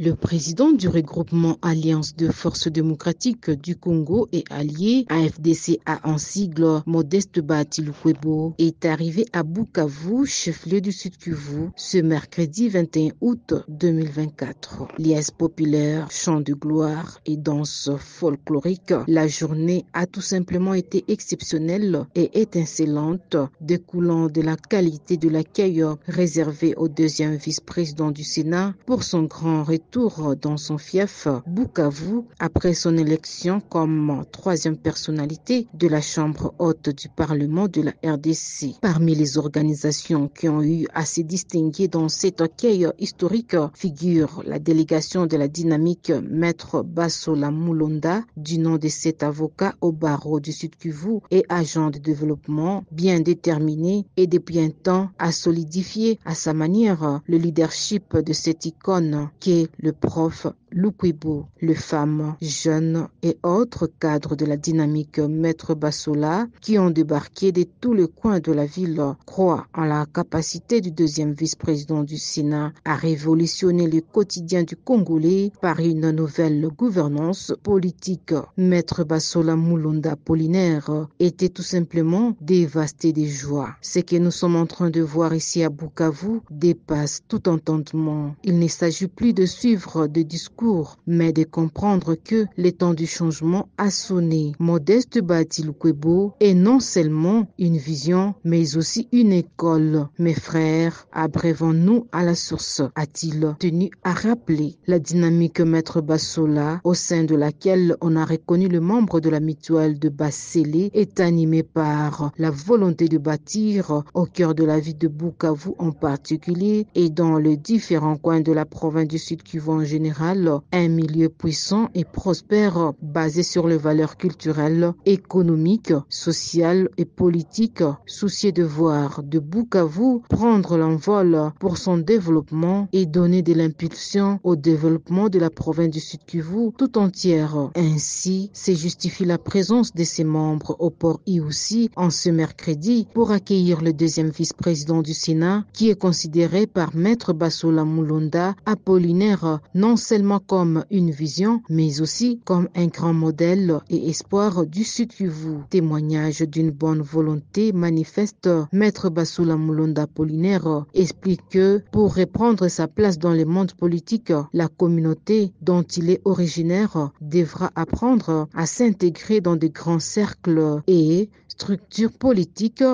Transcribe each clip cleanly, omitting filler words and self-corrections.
Le président du regroupement Alliance de forces démocratiques du Congo et alliés, AFDCA en sigle, Modeste Bahati Lukwebo, est arrivé à Bukavu, chef-lieu du Sud Kivu, ce mercredi 21 août 2024. Liesse populaire, chants de gloire et danse folklorique, la journée a tout simplement été exceptionnelle et étincelante, découlant de la qualité de l'accueil réservé au deuxième vice-président du Sénat pour son grand retour dans son fief, Bukavu, après son élection comme troisième personnalité de la Chambre haute du Parlement de la RDC. Parmi les organisations qui ont eu à se distinguer dans cet accueil historique figure la délégation de la dynamique Maître Bassola Mulonda, du nom de cet avocat au barreau du Sud Kivu et agent de développement bien déterminé et depuis un temps à solidifier à sa manière le leadership de cette icône qu'est le prof Lukwebo. Les femmes, jeunes et autres cadres de la dynamique Maître Bassola qui ont débarqué de tous les coins de la ville croient en la capacité du deuxième vice-président du Sénat à révolutionner le quotidien du Congolais par une nouvelle gouvernance politique. Maître Bassola Mulonda Apollinaire était tout simplement dévasté de joie. Ce que nous sommes en train de voir ici à Bukavu dépasse tout entendement. Il ne s'agit plus de suivre des discours, mais de comprendre que le temps du changement a sonné. Modeste Bahati Lukwebo est non seulement une vision, mais aussi une école. Mes frères, abrévons-nous à la source, a-t-il tenu à rappeler. La dynamique Maître Bassola, au sein de laquelle on a reconnu le membre de la mutuelle de Bassélé, est animée par la volonté de bâtir au cœur de la ville de Bukavu en particulier et dans les différents coins de la province du Sud Kivu en général, un milieu puissant et prospère basé sur les valeurs culturelles, économiques, sociales et politiques, soucieux de voir de Bukavu prendre l'envol pour son développement et donner de l'impulsion au développement de la province du Sud Kivu tout entière. Ainsi, se justifie la présence de ses membres au port Iousi en ce mercredi pour accueillir le deuxième vice-président du Sénat qui est considéré par Maître Bassola Mulonda Apollinaire non seulement comme une vision, mais aussi comme un grand modèle et espoir du Sud Kivu. Témoignage d'une bonne volonté manifeste, Maître Bassola Mulonda Apollinaire explique que pour reprendre sa place dans le monde politique, la communauté dont il est originaire devra apprendre à s'intégrer dans de grands cercles et structures politiques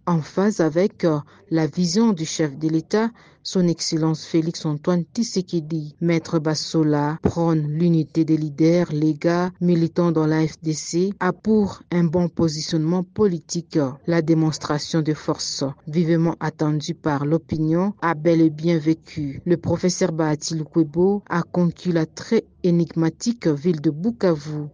en phase avec la vision du chef de l'État, son Excellence Félix-Antoine Tshisekedi. Maître Bassola prône l'unité des leaders, légats, militants dans la FDC, a pour un bon positionnement politique. La démonstration de force, vivement attendue par l'opinion, a bel et bien vécu. Le professeur Bahati Lukwebo a conquis la très énigmatique ville de Bukavu.